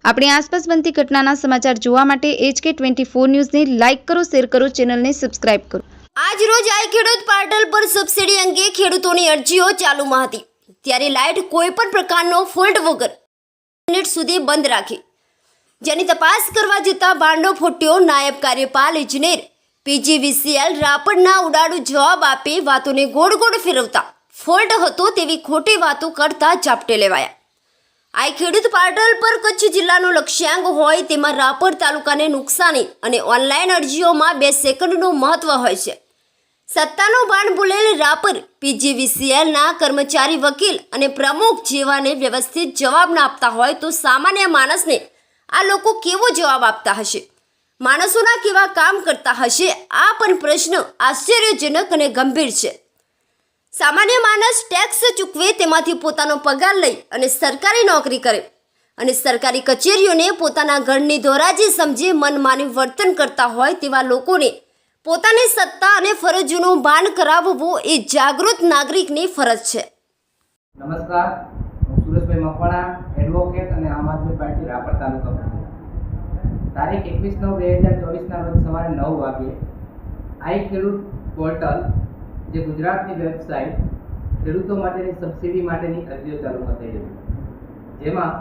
આપણી આસપાસ બનતી ઘટનાના સમાચાર જોવા માટે HK24 ન્યૂઝને લાઇક કરો, શેર કરો, ચેનલને સબસ્ક્રાઇબ કરો। આજ રોજ આઈ ખેડૂત પોર્ટલ પર સબસિડી અંગે ખેડૂતોની અરજીઓ ચાલુમાં હતી, ત્યારે લાઇટ કોઈપણ પ્રકારનો ફોલ્ટ વગર મિનિટ સુધી બંધ રાખી, જેની તપાસ કરવા જતાં ભાંડો ફૂટ્યો। નાયબ કાર્યપાલ ઇજનેર PGVCL રાપરના ઉડાડુ જવાબ આપી વાતોને ગોળ ગોળ ફેરવતા ફોલ્ટ હતો તેવી ખોટી વાતો કરતા ઝાપટે લેવાયા। આ ખેડૂત પોર્ટલ પર કચ્છ જિલ્લાનો લક્ષ્યાંક હોય તેમાં રાપર તાલુકાને નુકસાની અને ઓનલાઈન અરજીઓમાં 2 સેકન્ડનું મહત્વ હોય છે। સત્તાનો ભાન ભૂલેલ રાપર PGVCLના કર્મચારી, વકીલ અને પ્રમુખ જેવાને વ્યવસ્થિત જવાબ ના આપતા હોય તો સામાન્ય માણસને આ લોકો કેવો જવાબ આપતા હશે? માણસોના કેવા કામ કરતા હશે? આ પણ પ્રશ્ન આશ્ચર્યજનક અને ગંભીર છે। સામાન્ય માણસ ટેક્સ ચૂકવે, તેમાંથી પોતાનો પગાર લઈ અને સરકારી નોકરી કરે અને સરકારી કચેરીઓને પોતાના ઘરની ધોરાજી સમજી મનમાની વર્તન કરતા હોય તેવા લોકોને પોતાની સત્તા અને ફરજોનું ભાન કરાવવું એ જાગૃત નાગરિકની ફરજ છે। નમસ્કાર, હું સુરેશભાઈ મકવાણા, એડવોકેટ અને આમ આદમી પાર્ટી રાપર તાલુકા પ્રમુખ। તારીખ 21/9/2024ના રોજ સવારે 9 વાગે આઈ ખેડૂત પોર્ટલ, જે ગુજરાતની વેબસાઇટ ખેડૂતો માટેની સબસિડી માટેની અરજીઓ ચાલુમાં થઈ હતી, જેમાં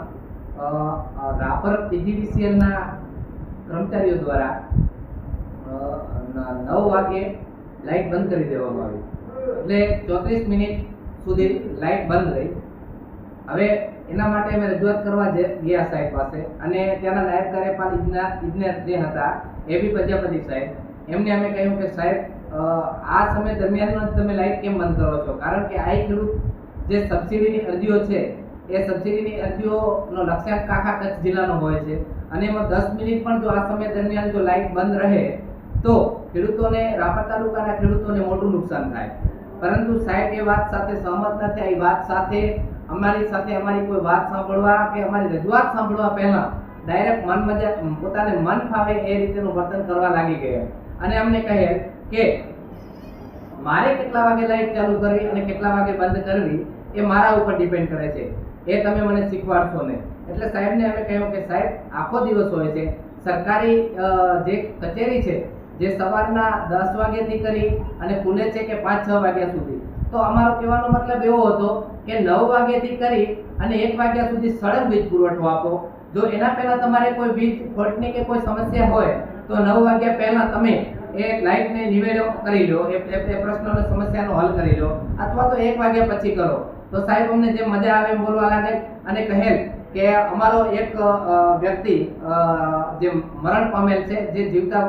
રાપર PGVCLના કર્મચારીઓ દ્વારા 9 વાગે લાઇટ બંધ કરી દેવામાં આવી, એટલે 34 મિનિટ સુધી લાઇટ બંધ રહી। હવે એના માટે અમે રજૂઆત કરવા ગયા સાહેબ પાસે, અને ત્યાંના નાયબ કાર્યપાલ ઇજનેર જે હતા AB પ્રજાપતિ સાહેબ, એમને અમે કહ્યું કે સાહેબ, આ સમય દરમિયાન તમે લાઇટ કેમ બંધ કરો છો? કારણ કે આ ખેડૂત જે સબસિડીની અરજીઓ છે એ સબસિડીની અરજીઓનો લક્ષ્યાંક આખા કચ્છ જિલ્લાનો હોય છે, અને એમાં 10 મિનિટ પણ જો આ સમય દરમિયાન જો લાઇટ બંધ રહે તો ખેડૂતોને, રાપર તાલુકાના ખેડૂતોને મોટું નુકસાન થાય। પરંતુ સાહેબ એ વાત સાથે સહમત નથી। આ વાત સાથે અમારી કોઈ વાત સાંભળવા કે અમારી રજૂઆત સાંભળવા પહેલા ડાયરેક્ટ પોતાને મન ફાવે એ રીતેનું વર્તન કરવા લાગી ગયા, અને અમને કહે કે મારે કેટલા વાગે લાઇટ ચાલુ કરવી અને કેટલા વાગે બંધ કરવી એ મારા ઉપર ડિપેન્ડ કરે છે, એ તમે મને શીખવાડશો ને। એટલે સાહેબને અમે કહ્યું કે સાહેબ, આખો દિવસ હોય છે, સરકારી જે કચેરી છે જે સવારના 10 વાગ્યાથી કરી અને ખુલે છે કે 5-6 વાગ્યા સુધી, તો અમારો કહેવાનો મતલબ એવો હતો કે 9 વાગ્યાથી કરી અને 1 વાગ્યા સુધી સળંગ વીજ પુરવઠો આપો। જો એના પહેલા તમારે કોઈ વીજ ફોલ્ટની કે કોઈ સમસ્યા હોય તો 9 વાગ્યા પહેલા તમે એ લાઇટને નિવેડો કરી લો, એ પ્રશ્નનો સમસ્યાનો હલ કરી લો, અથવા તો 1 વાગ્યા પછી કરો। તો સાહેબ અમને જે મજા આવે એમ બોલવા લાગે, અને કહેલ કે અમારો એક વ્યક્તિ જે મરણ પામેલ છે, જે જીવતા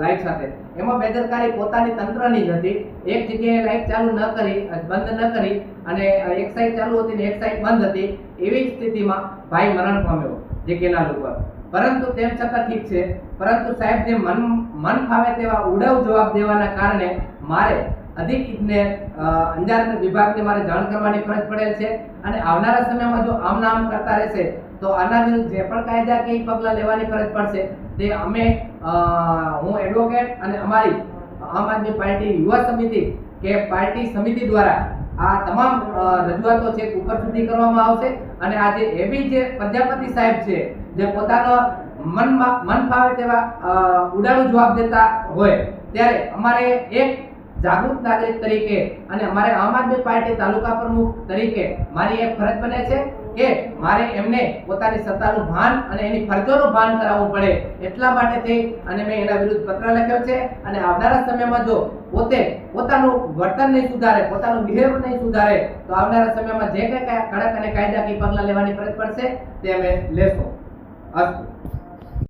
લાઇટ સાથે, એમાં બેદરકારી પોતાની તંત્રની જ હતી। એક જગ્યાએ લાઇટ ચાલુ ન કરી, બંધ ન કરી, અને એક સાઈડ ચાલુ હતી ને એક સાઈડ બંધ હતી, એવી સ્થિતિમાં ભાઈ મરણ પામ્યો જે કેનાલ ઉપર। પરંતુ તેમ છતાં ઠીક છે, પરંતુ સાહેબ જે મન ફાવે તેવા ઉડાવ જવાબ દેવાના કારણે મારે અધિક ઇજનેર અંજાર વિભાગને મારે જાણ કરવાની ફરજ પડેલ છે, અને આવનારા સમયમાં જો આમ નામ કરતા રહેશે તો આના વિરુદ્ધ જે પણ કાયદાકીય પગલાં લેવાની ફરજ પડશે તે અમે, હું એડવોકેટ અને અમારી આમ આદમી પાર્ટી યુવા સમિતિ કે પાર્ટી સમિતિ દ્વારા આ તમામ રજૂઆતો છે ઉપર સુધી કરવામાં આવશે। અને આ જે એબી જે પ્રજાપતિ સાહેબ છે, જે પોતાનો મન ફાવે તેવા ઉડાડુ જવાબ દેતા હોય, ત્યારે અમારે એક જાગૃત નાગરિક તરીકે અને અમારે આમ આદમી પાર્ટી તાલુકા પ્રમુખ તરીકે મારી એક ફરજ બને છે કે મારે એમને પોતાની સત્તાનું ભાન અને એની ફરજોનું ભાન કરાવવું પડે। એટલા માટેથી અને મેં એના વિરુદ્ધ પત્ર લખ્યો છે, અને આવનારા સમયમાં જો પોતે પોતાનું વર્તન નહીં સુધારે, પોતાનું બિહેવિયર નહીં સુધારે, તો આવનારા સમયમાં જે કંઈ કડક અને કાયદાકીય પગલાં લેવાની ફરજ પડશે તે અમે લેશું। અસ્તુ।